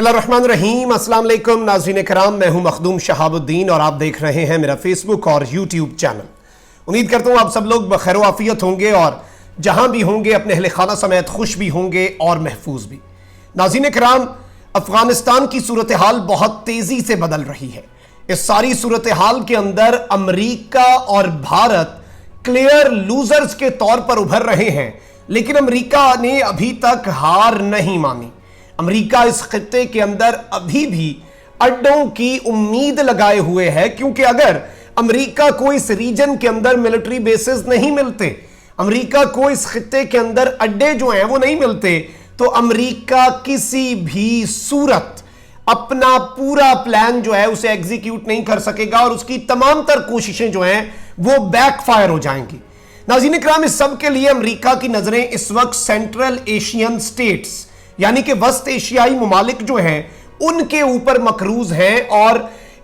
बिस्मिल्लाहिर्रहमानिर्रहीम। अस्सलाम वालेकुम नाज़रीन कराम, मैं हूं मखदूम शहाबुद्दीन और आप देख रहे हैं मेरा फेसबुक और यूट्यूब चैनल। उम्मीद करता हूं आप सब लोग बखैर आफियत होंगे और जहां भी होंगे अपने अहले खाना समेत खुश भी होंगे और महफूज भी। नाज़रीन कराम, अफगानिस्तान की सूरत हाल बहुत तेजी से बदल रही है। इस सारी सूरत हाल के अंदर अमरीका और भारत क्लियर लूजर्स के तौर पर उभर रहे हैं, लेकिन अमरीका ने अभी तक हार नहीं मानी। अमेरिका इस खित्ते के अंदर अभी भी अड्डों की उम्मीद लगाए हुए है, क्योंकि अगर अमेरिका को इस रीजन के अंदर मिलिट्री बेसिस नहीं मिलते, अमेरिका को इस खित्ते के अंदर अड्डे जो हैं वो नहीं मिलते, तो अमेरिका किसी भी सूरत अपना पूरा प्लान जो है उसे एग्जीक्यूट नहीं कर सकेगा और उसकी तमाम तर कोशिशें जो हैं वो बैकफायर हो जाएंगी। नाज़रीन इकराम, इस सब के लिए अमेरिका की नजरें इस वक्त सेंट्रल एशियन स्टेट्स यानी कि वस्त एशियाई ममालिक जो हैं उनके ऊपर मकरूज हैं और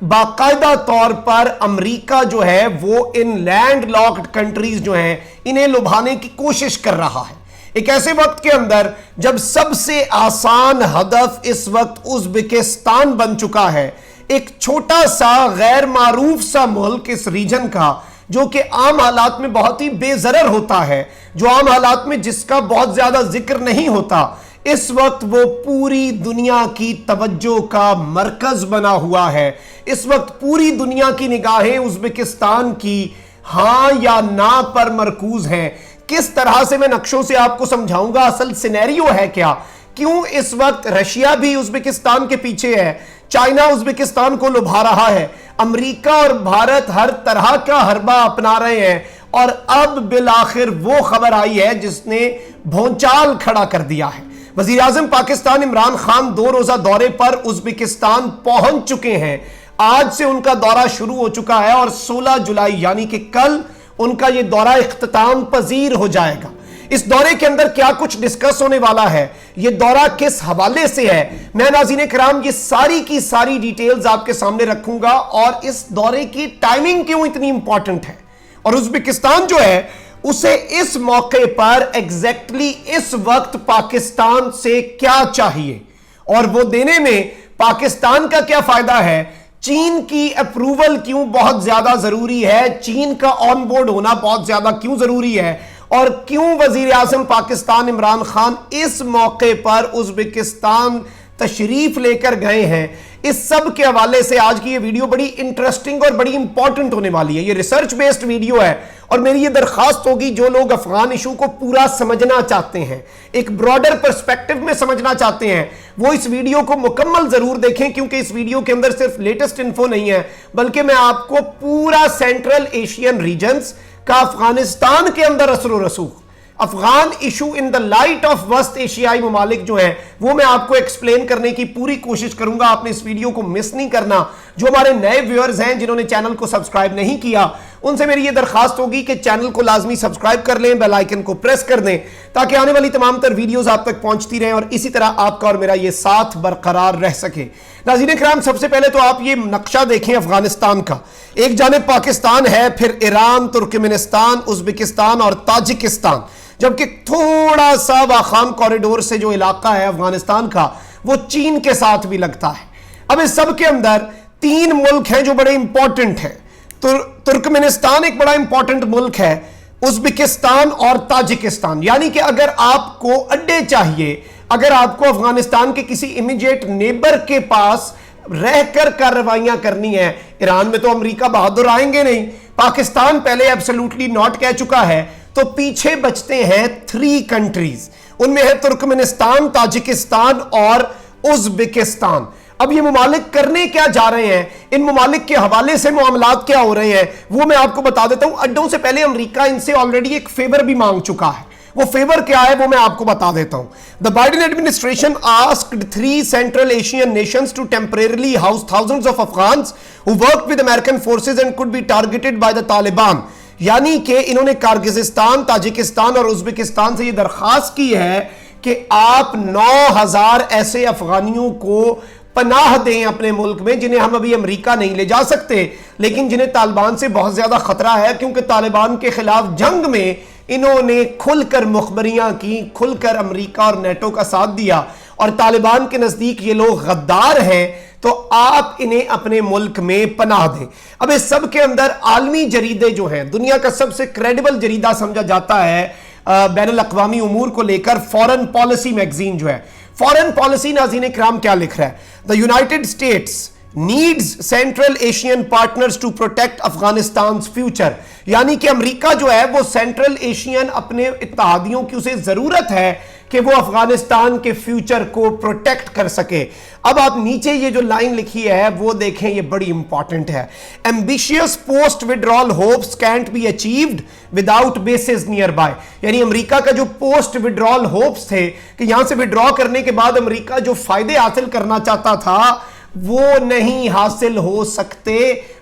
बाकायदा तौर पर अमेरिका जो है वो इन लैंड लॉक्ड कंट्रीज जो हैं इन्हें लुभाने की कोशिश कर रहा है। एक ऐसे वक्त के अंदर जब सबसे आसान हदफ इस वक्त उज़्बेकिस्तान बन चुका है, एक छोटा सा गैर मारूफ सा मुल्क इस रीजन का, जो कि आम हालात में बहुत ही बेजरर होता है, जो आम हालात में जिसका बहुत ज्यादा जिक्र नहीं होता, इस वक्त वो पूरी दुनिया की तवज्जो का मरकज बना हुआ है। इस वक्त पूरी दुनिया की निगाहें उज़्बेकिस्तान की हां या ना पर मरकूज हैं। किस तरह से मैं नक्शों से आपको समझाऊंगा असल सिनेरियो है क्या, क्यों इस वक्त रशिया भी उज़्बेकिस्तान के पीछे है, चाइना उज़्बेकिस्तान को लुभा रहा है, अमेरिका और भारत हर तरह का हरबा अपना रहे हैं और अब बिलाखिर वो खबर आई है जिसने भौचाल खड़ा कर दिया है। वजीर आजम पाकिस्तान इमरान खान 2 रोजा दौरे पर उज़्बेकिस्तान पहुंच चुके हैं। आज से उनका दौरा शुरू हो चुका है और 16 जुलाई यानी कि कल उनका यह दौरा इख्तिताम पजीर हो जाएगा। इस दौरे के अंदर क्या कुछ डिस्कस होने वाला है, यह दौरा किस हवाले से है, मैं नाज़रीन कराम ये सारी की सारी डिटेल्स आपके सामने रखूंगा और इस दौरे की टाइमिंग क्यों इतनी इंपॉर्टेंट है और उज़्बेकिस्तान जो है उसे इस मौके पर एग्जैक्टली इस वक्त पाकिस्तान से क्या चाहिए और वो देने में पाकिस्तान का क्या फायदा है, चीन की अप्रूवल क्यों बहुत ज्यादा जरूरी है, चीन का ऑन बोर्ड होना बहुत ज्यादा क्यों जरूरी है और क्यों वजीर आजम पाकिस्तान इमरान खान इस मौके पर उज़्बेकिस्तान तशरीफ लेकर गए हैं। इस सब के हवाले से आज की ये वीडियो बड़ी इंटरेस्टिंग और बड़ी इंपॉर्टेंट होने वाली है। ये रिसर्च बेस्ड वीडियो है और मेरी ये दरखास्त होगी जो लोग अफगान इशू को पूरा समझना चाहते हैं, एक ब्रॉडर पर्सपेक्टिव में समझना चाहते हैं, वो इस वीडियो को मुकम्मल जरूर देखें, क्योंकि इस वीडियो के अंदर सिर्फ लेटेस्ट इन्फो नहीं है बल्कि मैं आपको पूरा सेंट्रल एशियन रीजन्स का अफगानिस्तान के अंदर असर व रसूख, Afghan issue in the light of वस्त एशियाई ममालिक जो है वो मैं आपको एक्सप्लेन करने की पूरी कोशिश करूंगा। आपने इस वीडियो को मिस नहीं करना। जो हमारे नए व्यूअर्स हैं जिन्होंने चैनल को सब्सक्राइब नहीं किया, उनसे मेरी ये दरखास्त होगी कि चैनल को लाजमी सब्सक्राइब कर लें, बेल आइकन को प्रेस कर दें ताकि आने वाली तमाम तर वीडियोस आप तक पहुंचती रहें और इसी तरह आपका और मेरा ये साथ बरकरार रह सके। नाज़रीन किराम, सबसे पहले तो आप ये नक्शा देखें अफगानिस्तान का। एक जानिब पाकिस्तान है, फिर ईरान, तुर्कमेनिस्तान, उज़्बेकिस्तान और ताजिकिस्तान, जबकि थोड़ा सा वाखान कॉरिडोर से जो इलाका है अफगानिस्तान का वो चीन के साथ भी लगता है। अब इस सब के अंदर 3 मुल्क हैं जो बड़े इंपॉर्टेंट हैं। तुर्कमेनिस्तान एक बड़ा इंपॉर्टेंट मुल्क है, उज़्बेकिस्तान और ताजिकिस्तान, यानी कि अगर आपको अड्डे चाहिए, अगर आपको अफगानिस्तान के किसी इमीडिएट नेबर के पास रहकर कार्रवाइयां करनी है, ईरान में तो अमेरिका बहादुर आएंगे नहीं, पाकिस्तान पहले एब्सोल्युटली नॉट कह चुका है, तो पीछे बचते हैं 3 कंट्रीज, उनमें है तुर्कमेनिस्तान, ताजिकिस्तान और उज़्बेकिस्तान। अब ये ममालिक करने क्या जा रहे हैं, इन ममालिक के हवाले से मामलात क्या हो रहे हैं, वो मैं आपको बता देता हूं। अड्डों से पहले अमेरिका इनसे ऑलरेडी एक फेवर भी मांग चुका है। वो फेवर क्या है वो मैं आपको बता देता हूं। The Biden administration asked 3 central Asian nations to temporarily house thousands of Afghans who worked with American forces and could be targeted by the Taliban. यानी कि इन्होंने किर्गिस्तान, ताजिकिस्तान और उज़्बेकिस्तान से यह दरखास्त की है कि आप 9000 ऐसे अफगानियों को पनाह दें अपने मुल्क में जिन्हें हम अभी अमेरिका नहीं ले जा सकते, लेकिन जिन्हें तालिबान से बहुत ज्यादा खतरा है, क्योंकि तालिबान के खिलाफ जंग में इन्होंने खुलकर मुखबरियां की, खुलकर अमेरिका और नेटो का साथ दिया और तालिबान के नजदीक ये लोग गद्दार हैं, तो आप इन्हें अपने मुल्क में पनाह दें। अब इस सब के अंदर आलमी जरीदे जो हैं, दुनिया का सबसे क्रेडिबल जरीदा समझा जाता है बैनुल अक़वामी उमूर को लेकर फॉरेन पॉलिसी मैगजीन जो है, फॉरेन पॉलिसी नाज़रीन इकराम क्या लिख रहा है? The United States needs Central Asian partners to protect Afghanistan future, यानी कि अमेरिका जो है वो सेंट्रल एशियन अपने इत्तेहादियों की उसे जरूरत है कि वो अफगानिस्तान के फ्यूचर को प्रोटेक्ट कर सके। अब आप नीचे ये जो लाइन लिखी है वो देखें, ये बड़ी इंपॉर्टेंट है। Ambitious post withdrawal hopes cantt be achieved without basis near by, यानी अमेरिका का जो पोस्ट विड्रॉल होप्स थे कि यहां से विड्रॉ करने के बाद अमेरिका जो फायदे हासिल करना चाहता था वो नहीं हासिल हो सकते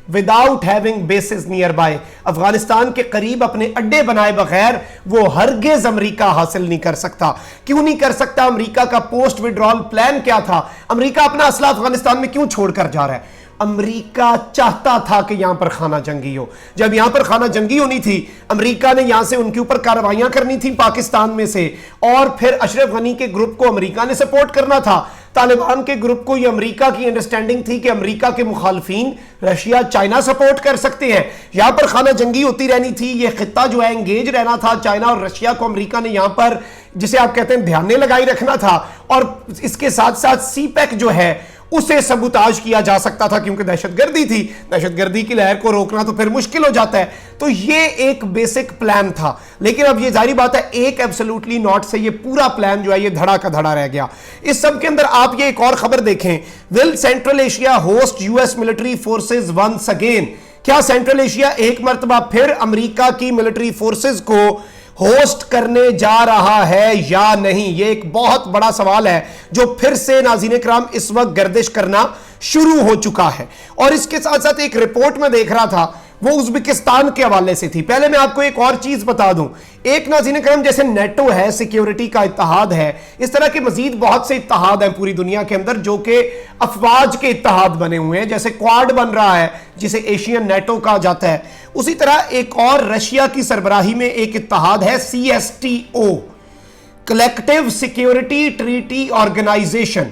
without having basis near by. Afghanistan के करीब अपने अड्डे बनाए बगैर वो हरगिज अमेरिका हासिल नहीं कर सकता। क्यों नहीं कर सकता? अमेरिका का पोस्ट विड्रॉल प्लान क्या था? अमेरिका अपना असला अफगानिस्तान में क्यों छोड़कर जा रहा है? अमेरिका चाहता था कि यहां पर खाना जंगी हो। जब यहां पर खाना जंगी होनी थी, अमेरिका ने यहां से उनके ऊपर कार्रवाइयां करनी थी पाकिस्तान में से, और फिर अशरफ गनी के ग्रुप को अमेरिका ने सपोर्ट करना था। तालिबान के ग्रुप को यह अमेरिका की अंडरस्टैंडिंग थी कि अमेरिका के मुखालफीन रशिया चाइना सपोर्ट कर सकते हैं। यहां पर खाना जंगी होती रहनी थी, यह खित्ता जो है एंगेज रहना था। चाइना और रशिया को अमेरिका ने यहां पर, जिसे आप कहते हैं, ध्यान लगाई रखना था, और इसके साथ साथ सीपैक जो है उसे सबूताज किया जा सकता था, क्योंकि दहशतगर्दी थी। दहशतगर्दी की लहर को रोकना तो फिर मुश्किल हो जाता है। तो ये एक बेसिक प्लान था, लेकिन अब ये जाहिर बात है एक एब्सोल्युटली नॉट से ये पूरा प्लान जो है ये धड़ा का धड़ा रह गया। इस सब के अंदर आप ये एक और खबर देखें, will Central Asia host US military forces once again, क्या सेंट्रल एशिया एक मर्तबा फिर अमेरिका की मिलिट्री फोर्सेज को होस्ट करने जा रहा है या नहीं? यह एक बहुत बड़ा सवाल है जो फिर से नाज़रीन इकराम इस वक्त गर्दिश करना शुरू हो चुका है। और इसके साथ साथ एक रिपोर्ट में देख रहा था, वो उज़्बेकिस्तान के हवाले से थी। पहले मैं आपको एक और चीज बता दूं, एक नाज़रीन इकराम जैसे नेटो है, सिक्योरिटी का इत्तेहाद है, इस तरह के मजीद बहुत से इत्तेहाद हैं पूरी दुनिया के अंदर जो कि अफवाज के इत्तेहाद बने हुए हैं, जैसे क्वाड बन रहा है जिसे एशियन नेटो कहा जाता है। उसी तरह एक और रशिया की सरबराही में एक इत्तेहाद है CSTO, collective security treaty organisation.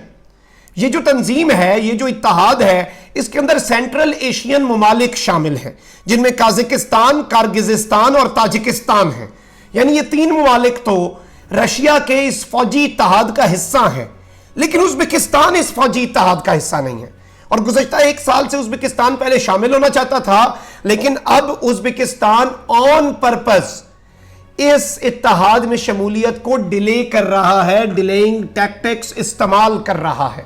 ये जो तंजीम है, ये जो इत्तेहाद है, इसके अंदर सेंट्रल एशियन ममालिक शामिल हैं, जिनमें काज़ाकिस्तान, किर्गिज़स्तान और ताजिकिस्तान हैं। यानी ये तीन ममालिक तो रशिया के इस फौजी इत्तेहाद का हिस्सा हैं, लेकिन उज़्बेकिस्तान इस फौजी इत्तेहाद का हिस्सा नहीं है। और गुज़श्ता एक साल से उज़्बेकिस्तान पहले शामिल होना चाहता था, लेकिन अब उज़्बेकिस्तान ऑन पर्पस इस इत्तेहाद में शमूलियत को डिले कर रहा है, डिलेइंग टैक्टिक्स इस्तेमाल कर रहा है।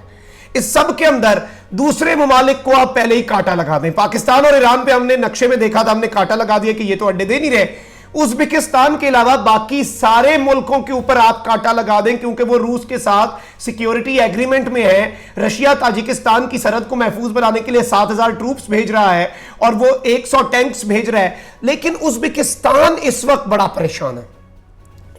इस सब के अंदर दूसरे ममालिक को आप पहले ही कांटा लगा दें। पाकिस्तान और ईरान पे हमने नक्शे में देखा था, हमने कांटा लगा दिया कि ये तो अड्डे दे नहीं रहे। उज़्बेकिस्तान के अलावा बाकी सारे मुल्कों के ऊपर आप कांटा लगा दें, क्योंकि वो रूस के साथ सिक्योरिटी एग्रीमेंट में है। रशिया ताजिकिस्तान की सरहद को महफूज बनाने के लिए 7000 ट्रूप्स भेज रहा है और वो 100 टैंक्स भेज रहा है, लेकिन उज़्बेकिस्तान इस वक्त बड़ा परेशान है।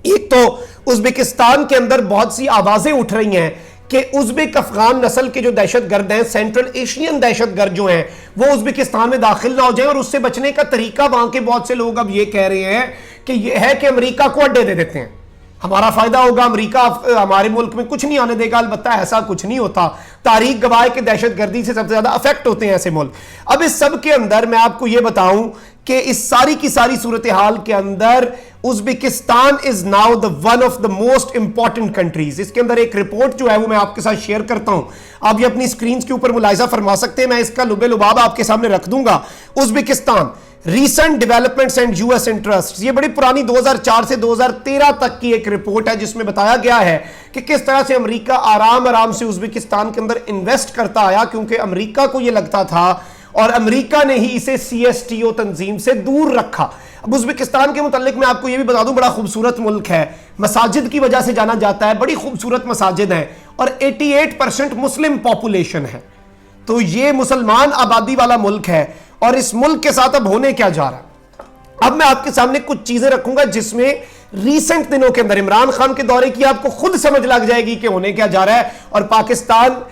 एक तो उज़्बेकिस्तान के अंदर बहुत सी आवाजें उठ रही हैं कि उज़्बेक अफगान नस्ल के जो दहशतगर्द हैं, सेंट्रल एशियन दहशतगर्द जो हैं, वो उज़्बेकिस्तान में दाखिल ना हो जाएं। और उससे बचने का तरीका वहां के बहुत से लोग अब ये कह रहे हैं कि ये है कि अमेरिका को अड्डे दे देते हैं, हमारा फायदा होगा, अमेरिका हमारे मुल्क में कुछ नहीं आने देगा। अलबत्ता ऐसा कुछ नहीं होता। तारीख गवाह के दहशतगर्दी से सबसे ज्यादा अफेक्ट होते हैं ऐसे मुल्क। अब इस सब के अंदर मैं आपको यह बताऊं कि इस सारी की सारी सूरत हाल के अंदर Uzbekistan is now the one of the most important countries. इसके अंदर एक रिपोर्ट जो है वो मैं आपके साथ शेयर करता हूं, आप ये अपनी स्क्रीन के ऊपर मुलाहिजा फरमा सकते हैं, मैं इसका लुबे लुबाब आपके सामने रख दूंगा। Uzbekistan recent developments and US interest, ये बड़ी पुरानी 2004 से 2013 तक की एक रिपोर्ट है जिसमें बताया गया है कि किस तरह से अमेरिका आराम आराम से उज़्बेकिस्तान के अंदर इन्वेस्ट करता आया, क्योंकि अमेरिका को यह लगता था और अमेरिका ने ही इसे CSTO तंजीम से दूर रखा। अब उज़्बेकिस्तान के मुतालिक मैं आपको यह भी बता दूं, बड़ा खूबसूरत मुल्क है, मसाजिद की वजह से जाना जाता है, बड़ी खूबसूरत मसाजिद हैं और 88% मुस्लिम पॉपुलेशन है। तो ये मुसलमान आबादी वाला मुल्क है। और इस मुल्क के साथ अब होने क्या जा रहा है, अब मैं आपके सामने कुछ चीजें रखूंगा जिसमें रीसेंट दिनों के अंदर इमरान खान के दौरे की आपको खुद समझ लग जाएगी कि होने क्या जा रहा है। और पाकिस्तान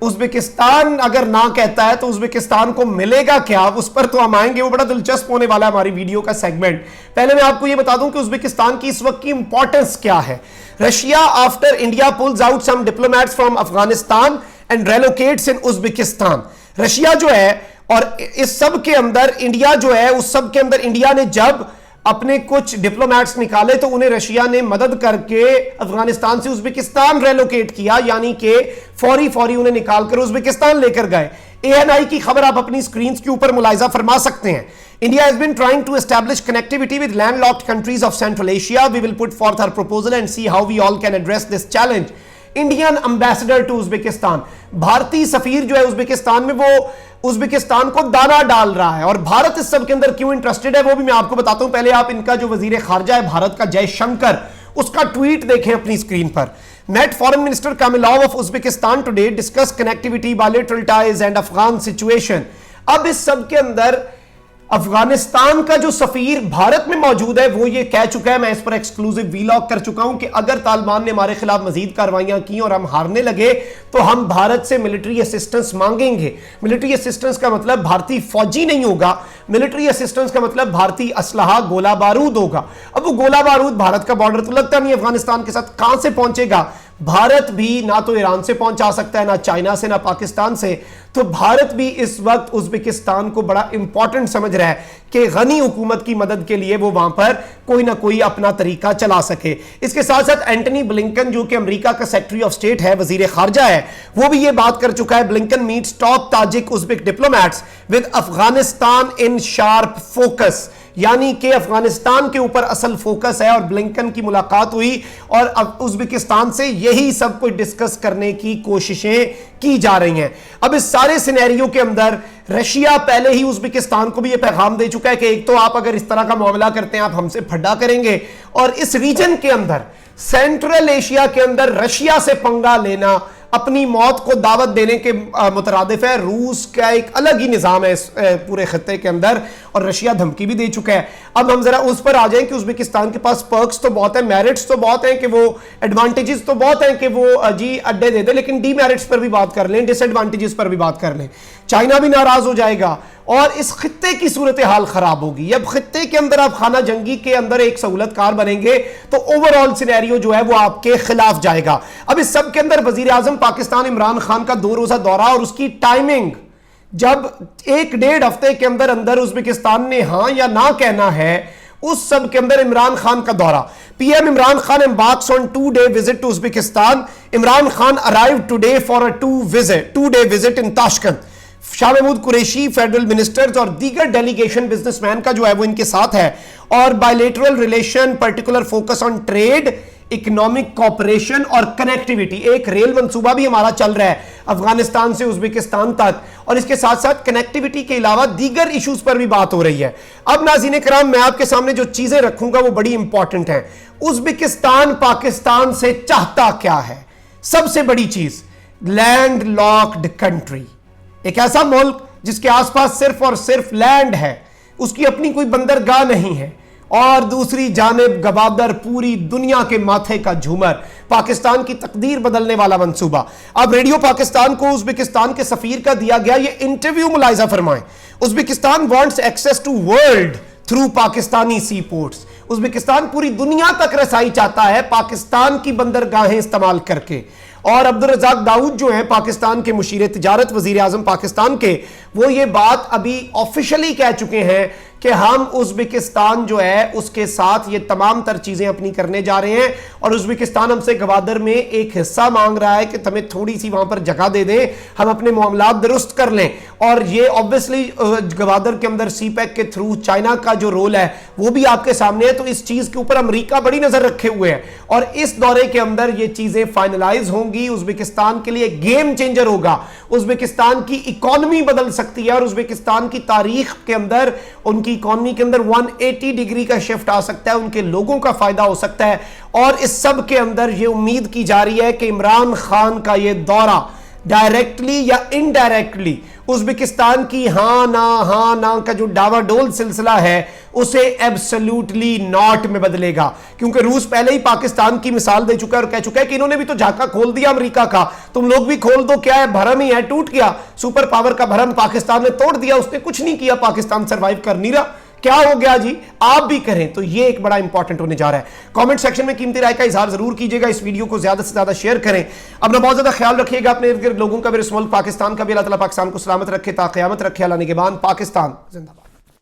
उज्बेकिस्तान अगर ना कहता है तो उज्बेकिस्तान को मिलेगा क्या, उस पर तो हम आएंगे। वो बड़ा दिलचस्प होने वाला है हमारी वीडियो का सेगमेंट। पहले मैं आपको यह बता दूं कि उज्बेकिस्तान की इस वक्त की इंपॉर्टेंस क्या है। Russia after India pulls out some diplomats from Afghanistan and relocates in Uzbekistan. Russia जो है और इस सब के अंदर इंडिया जो है, उस सब के अंदर इंडिया ने जब अपने कुछ डिप्लोमेट्स निकाले तो उन्हें रशिया ने मदद करके अफगानिस्तान से उज्बेकिस्तान रेलोकेट किया, यानी कि फौरी उन्हें निकालकर उज्बेकिस्तान लेकर गए। एएनआई की खबर आप अपनी स्क्रीन के ऊपर मुलाहिजा फरमा सकते हैं। India has been trying to establish connectivity with landlocked countries of Central Asia. We will put forth our proposal and see how we all can address this challenge. Indian ambassador to Uzbekistan, भारतीय सफीर जो है Uzbekistan में, वो Uzbekistan को दाना डाल रहा है। और भारत इस सब के अंदर क्यों इंटरेस्टेड है वो भी मैं आपको बताता हूं। पहले आप इनका जो वजीर खारजा है भारत का जयशंकर, उसका ट्वीट देखें अपनी स्क्रीन पर। Met Foreign Minister Kamilov of Uzbekistan today discussed connectivity, bilateral ties and Afghan situation. अब इस सब के अंदर अफगानिस्तान का जो सफीर भारत में मौजूद है वो ये कह चुका है, मैं इस पर एक्सक्लूसिव वीलॉग कर चुका हूं कि अगर तालिबान ने हमारे खिलाफ मजीद कार्रवाइयां की और हम हारने लगे तो हम भारत से मिलिट्री असिस्टेंस मांगेंगे। मिलिट्री असिस्टेंस का मतलब भारतीय फौजी नहीं होगा, मिलिट्री असिस्टेंस का मतलब भारतीय असलहा गोला बारूद होगा। अब वो गोला बारूद, भारत का बॉर्डर तो लगता नहीं अफगानिस्तान के साथ, कहां से पहुंचेगा? भारत भी ना तो ईरान से पहुंचा सकता है, ना चाइना से, ना पाकिस्तान से। तो भारत भी इस वक्त उज्बेकिस्तान को बड़ा इंपॉर्टेंट समझ रहा है कि गनी हुकूमत की मदद के लिए वो वहां पर कोई ना कोई अपना तरीका चला सके। इसके साथ साथ एंटनी ब्लिंकन जो कि अमेरिका का सेक्रेटरी ऑफ स्टेट है, वजीर खारजा है, वो भी ये बात कर चुका है। Blinken meets top Tajik Uzbek diplomats with Afghanistan in sharp focus, यानी कि अफगानिस्तान के ऊपर असल फोकस है। और ब्लिंकन की मुलाकात हुई और अब उज्बेकिस्तान से यही सब कुछ डिस्कस करने की कोशिशें की जा रही हैं। अब इस सारे सिनेरियो के अंदर रशिया पहले ही उज्बेकिस्तान को भी यह पैगाम दे चुका है कि एक तो आप अगर इस तरह का मामला करते हैं आप हमसे फड्डा करेंगे, और इस रीजन के अंदर, सेंट्रल एशिया के अंदर रशिया से पंगा लेना अपनी मौत को दावत देने के मुतरादिफ है। रूस का एक अलग ही निजाम है इस पूरे खत्ते के अंदर, और रशिया धमकी भी दे चुका है। अब हम जरा उस पर आ जाएं कि उज्बेकिस्तान के पास पर्क्स तो बहुत है, मेरिट्स तो बहुत हैं, कि वो एडवांटेजेस तो बहुत हैं कि वो जी अड्डे दे दे, लेकिन डीमेरिट्स पर भी बात कर लें, डिसएडवांटेजेस पर भी बात कर लें। चाइना भी नाराज हो जाएगा और इस खित्ते की सूरत हाल खराब होगी। अब खित्ते के अंदर आप खाना जंगी के अंदर एक सहूलतकार बनेंगे तो ओवरऑल सिनेरियो जो है वो आपके खिलाफ जाएगा। अब इस सब के अंदर वजीर आजम पाकिस्तान इमरान खान का 2 रोजा दौरा और उसकी टाइमिंग, जब 1-1.5 हफ्ते के अंदर अंदर उज्बेकिस्तान ने हां या ना कहना है, उस सब के अंदर इमरान खान का दौरा। PM Imran Khan embarks on 2-day visit to Uzbekistan. Imran Khan arrived today for a 2-day visit in Tashkent. Shah Mahmood Qureshi, federal ministers और दीगर डेलीगेशन बिजनेसमैन का जो है वो इनके साथ है। और bilateral relation, particular focus on trade, economic cooperation और कनेक्टिविटी। एक रेल मंसूबा भी हमारा चल रहा है अफगानिस्तान से उज्बेकिस्तान तक, और इसके साथ साथ कनेक्टिविटी के अलावा दीगर इश्यूज पर भी बात हो रही है। अब नाज़रीन कराम, मैं आपके सामने जो चीजें रखूंगा वो बड़ी इंपॉर्टेंट हैं। उज्बेकिस्तान पाकिस्तान से चाहता क्या है? सबसे बड़ी चीज, लैंड लॉक्ड कंट्री, एक ऐसा मुल्क जिसके आसपास सिर्फ और सिर्फ लैंड है, उसकी अपनी कोई बंदरगाह नहीं है, और दूसरी जानिब गवादर पूरी दुनिया के माथे का झूमर, पाकिस्तान की तकदीर बदलने वाला मंसूबा। अब रेडियो पाकिस्तान को उज्बेकिस्तान के सफीर का दिया गया ये इंटरव्यू मुलाहिजा फरमाएं। Uzbekistan wants access to world through Pakistani sea ports. Uzbekistan पूरी दुनिया तक रसाई चाहता है पाकिस्तान की बंदरगाहें इस्तेमाल करके। और अब्दुल रज़ाक दाऊद जो हैं पाकिस्तान के मुशीर तिजारत, वजीर आजम पाकिस्तान के, वो ये बात अभी ऑफिशियली कह चुके हैं कि हम उज्बेकिस्तान जो है उसके साथ ये तमाम तर चीजें अपनी करने जा रहे हैं। और उज्बेकिस्तान हमसे गवादर में एक हिस्सा मांग रहा है कि हमें थोड़ी सी वहां पर जगह दे दें, हम अपने मामलात दुरुस्त कर लें। और ये ऑब्वियसली गवादर के अंदर सीपैक के थ्रू चाइना का जो रोल है वो भी आपके सामने है। तो इस चीज के ऊपर अमेरिका बड़ी नजर रखे हुए है, और इस दौरे के अंदर ये चीजें फाइनलाइज होंगी। उज्बेकिस्तान के लिए गेम चेंजर होगा, उज्बेकिस्तान की इकोनॉमी बदल सकती है, और उज्बेकिस्तान की तारीख के अंदर, उनकी इकोनॉमी के अंदर 180 डिग्री का शिफ्ट आ सकता है, उनके लोगों का फायदा हो सकता है। और इस सब के अंदर यह उम्मीद की जा रही है कि इमरान खान का यह दौरा डायरेक्टली या इनडायरेक्टली उज्बेकिस्तान की हाँ ना का जो डावाडोल सिलसिला है उसे एब्सोल्युटली नॉट में बदलेगा, क्योंकि रूस पहले ही पाकिस्तान की मिसाल दे चुका है और कह चुका है कि इन्होंने भी तो झाका खोल दिया अमेरिका का, तुम लोग भी खोल दो, क्या है भरम ही है, टूट गया सुपर पावर का भरम, पाकिस्तान ने तोड़ दिया, उसने कुछ नहीं किया, पाकिस्तान सर्वाइव कर नहीं रहा, क्या हो गया जी, आप भी करें। तो ये एक बड़ा इंपॉर्टेंट होने जा रहा है। कमेंट सेक्शन में कीमती राय का इजहार जरूर कीजिएगा, इस वीडियो को ज्यादा से ज्यादा शेयर करें, अपना बहुत ज्यादा ख्याल रखिएगा, अपने इर्द गिर्द लोगों का भी, इस मुल्क पाकिस्तान का भी अल्लाह ताला पाकिस्तान को सलामत रखे, ता क़यामत रखे, अल्लाह निगहबान, पाकिस्तान जिंदाबाद।